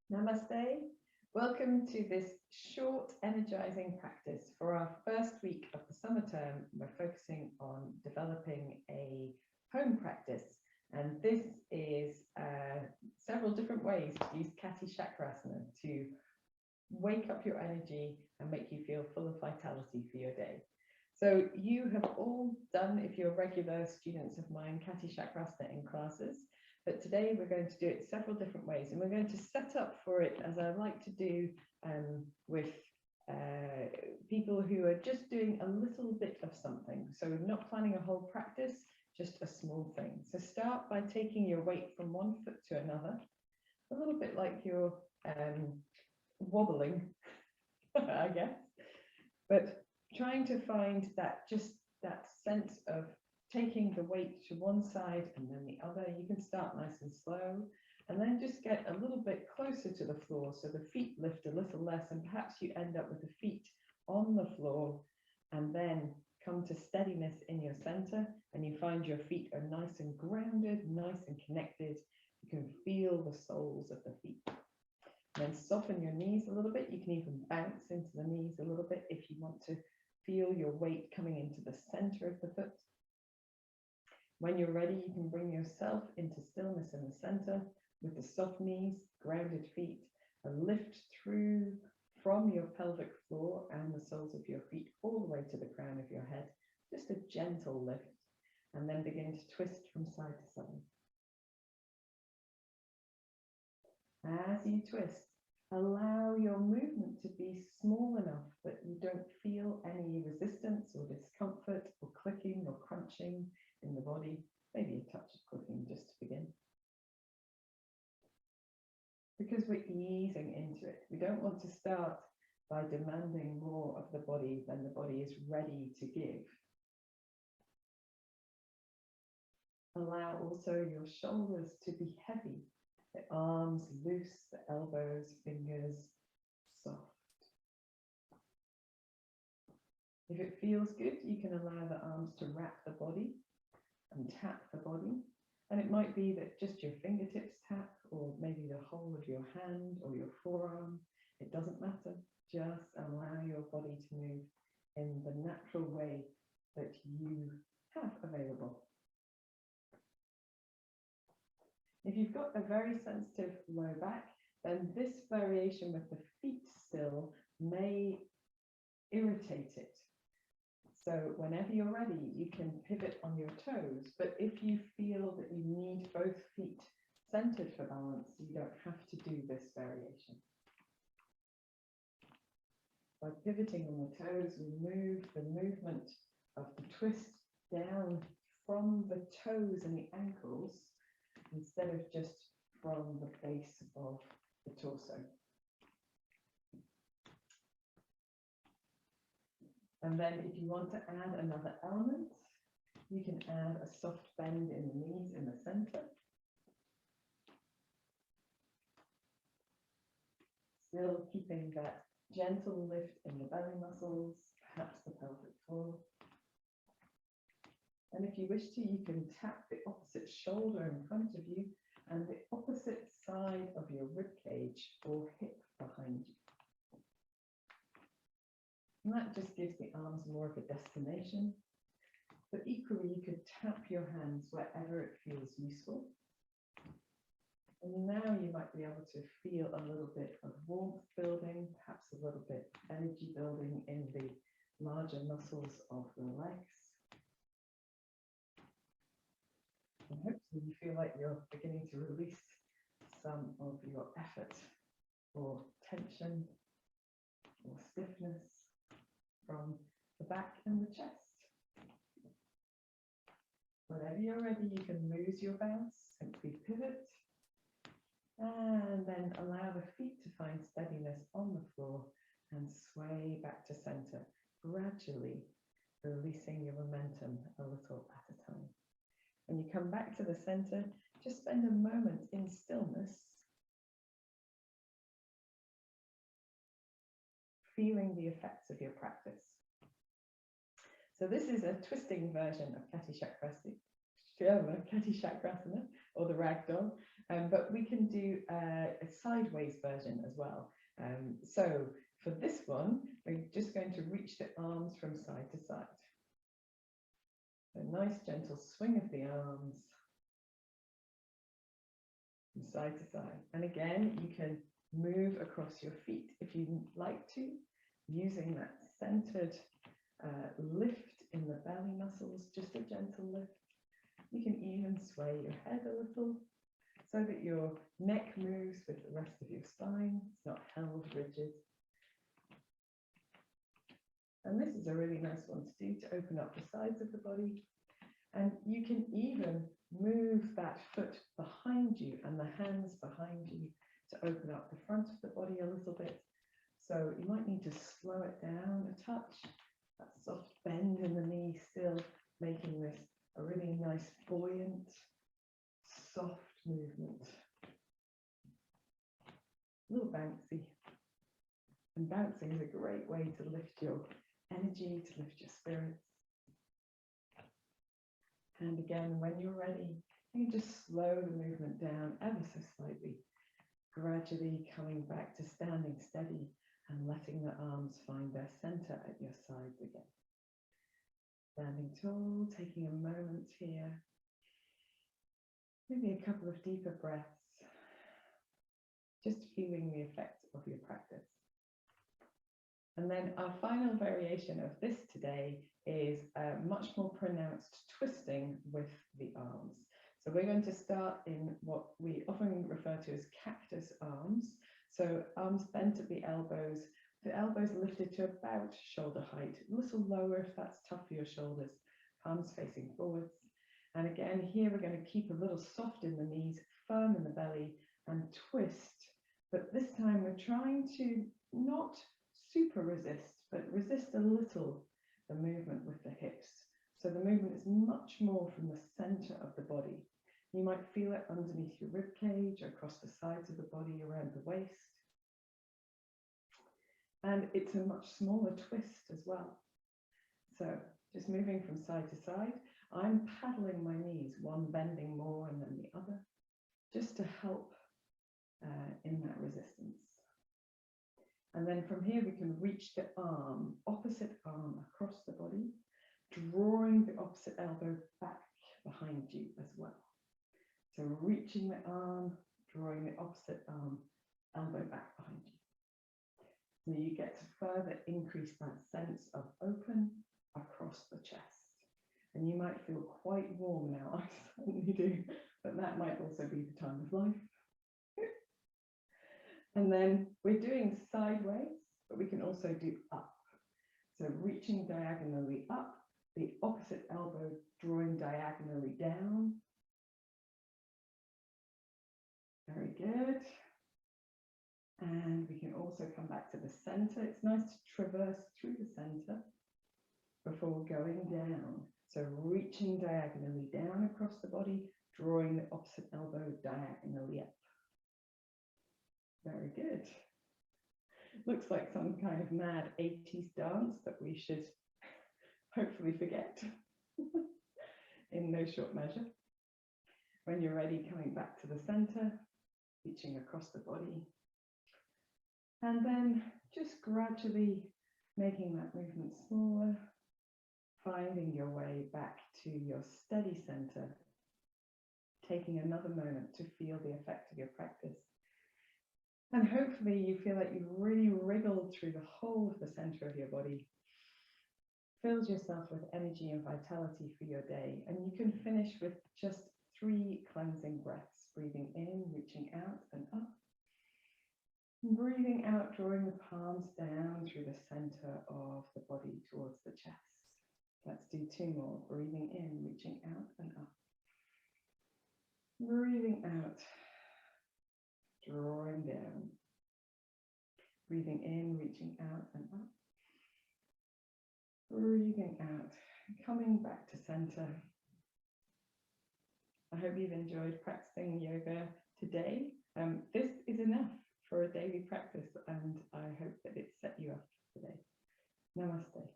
Namaste. Welcome to this short energizing practice. For our first week of the summer term, we're focusing on developing a home practice. And this is several different ways to use Kati Chakrasana to wake up your energy and make you feel full of vitality for your day. So you have all done, if you're regular students of mine, Kati Chakrasana in classes. But today we're going to do it several different ways, and we're going to set up for it as I like to do with people who are just doing a little bit of something. So we're not planning a whole practice, just a small thing. So start by taking your weight from one foot to another, a little bit like you're wobbling, I guess, but trying to find that sense of taking the weight to one side and then the other. You can start nice and slow and then just get a little bit closer to the floor so the feet lift a little less, and perhaps you end up with the feet on the floor, and then come to steadiness in your center and you find your feet are nice and grounded, nice and connected. You can feel the soles of the feet. And then soften your knees a little bit. You can even bounce into the knees a little bit if you want to feel your weight coming into the center of the foot. When you're ready, you can bring yourself into stillness in the center with the soft knees, grounded feet, a lift through from your pelvic floor and the soles of your feet all the way to the crown of your head. Just a gentle lift, and then begin to twist from side to side. As you twist, allow your movement to be small enough that you don't feel any resistance or discomfort or clicking or crunching in the body, maybe a touch of clicking just to begin. Because we're easing into it. We don't want to start by demanding more of the body than the body is ready to give. Allow also your shoulders to be heavy, the arms loose, the elbows, fingers soft. If it feels good, you can allow the arms to wrap the body and tap the body. And it might be that just your fingertips tap, or maybe the whole of your hand or your forearm. It doesn't matter. Just allow your body to move in the natural way that you have available. If you've got a very sensitive low back, then this variation with the feet still may irritate it. So whenever you're ready, you can pivot on your toes. But if you feel that you need both feet centered for balance, you don't have to do this variation. By pivoting on the toes, we move the movement of the twist down from the toes and the ankles instead of just from the base of the torso. And then if you want to add another element, you can add a soft bend in the knees in the center. Still keeping that gentle lift in the belly muscles, perhaps the pelvic floor. And if you wish to, you can tap the opposite shoulder in front of you and the opposite side of your rib cage or hip behind you. And that just gives the arms more of a destination. But equally, you could tap your hands wherever it feels useful. And now you might be able to feel a little bit of warmth building, perhaps a little bit of energy building in the larger muscles of the legs. And hopefully you feel like you're beginning to release some of your effort or tension or stiffness from the back and the chest. Whenever you're ready, you can lose your bounce, simply pivot, and then allow the feet to find steadiness on the floor and sway back to center, gradually releasing your momentum a little at a time. When you come back to the center, just spend a moment in stillness, feeling the effects of your practice. So this is a twisting version of Kati Chakrasana, or the ragdoll. But we can do a sideways version as well. So for this one, we're just going to reach the arms from side to side. A nice gentle swing of the arms from side to side. And again, you can move across your feet if you'd like to, using that centered lift in the belly muscles, just a gentle lift. You can even sway your head a little so that your neck moves with the rest of your spine. It's not held rigid. And this is a really nice one to do to open up the sides of the body. And you can even move that foot behind you and the hands behind you to open up the front of the body a little bit. So you might need to slow it down a touch. That soft bend in the knee still making this a really nice, buoyant, soft movement. A little bouncy. And bouncing is a great way to lift your energy, to lift your spirits. And again, when you're ready, you can just slow the movement down ever so slightly, gradually coming back to standing steady and letting the arms find their center at your sides again. Standing tall, taking a moment here. Maybe a couple of deeper breaths. Just feeling the effect of your practice. And then our final variation of this today is a much more pronounced twisting with the arms. So we're going to start in what we often refer to as cactus arms. So arms bent at the elbows lifted to about shoulder height, a little lower if that's tough for your shoulders, palms facing forwards. And again, here we're going to keep a little soft in the knees, firm in the belly, and twist. But this time we're trying to not super resist, but resist a little the movement with the hips. So the movement is much more from the center of the body. You might feel it underneath your rib cage, across the sides of the body, around the waist. And it's a much smaller twist as well. So just moving from side to side, I'm paddling my knees, one bending more and then the other, just to help in that resistance. And then from here, we can reach the arm, opposite arm across the body, drawing the opposite elbow back behind you as well. So reaching the arm, drawing the opposite arm, elbow back behind you. So you get to further increase that sense of open across the chest. And you might feel quite warm now, I certainly do, but that might also be the time of life. And then we're doing sideways, but we can also do up. So reaching diagonally up, the opposite elbow drawing diagonally down. Very good. And we can also come back to the center. It's nice to traverse through the center before going down. So reaching diagonally down across the body, drawing the opposite elbow diagonally up. Very good. Looks like some kind of mad 80s dance that we should hopefully forget in no short measure. When you're ready, coming back to the center, reaching across the body. And then just gradually making that movement smaller, finding your way back to your steady center, taking another moment to feel the effect of your practice. And hopefully you feel like you've really wriggled through the whole of the center of your body, filled yourself with energy and vitality for your day. And you can finish with just 3 cleansing breaths, breathing in, reaching out and up. Breathing out, drawing the palms down through the center of the body towards the chest. Let's do 2 more. Breathing in, reaching out and up. Breathing out, drawing down. Breathing in, reaching out and up. Breathing out, coming back to center. I hope you've enjoyed practicing yoga today. This is enough for a daily practice, and I hope that it set you up today. Namaste.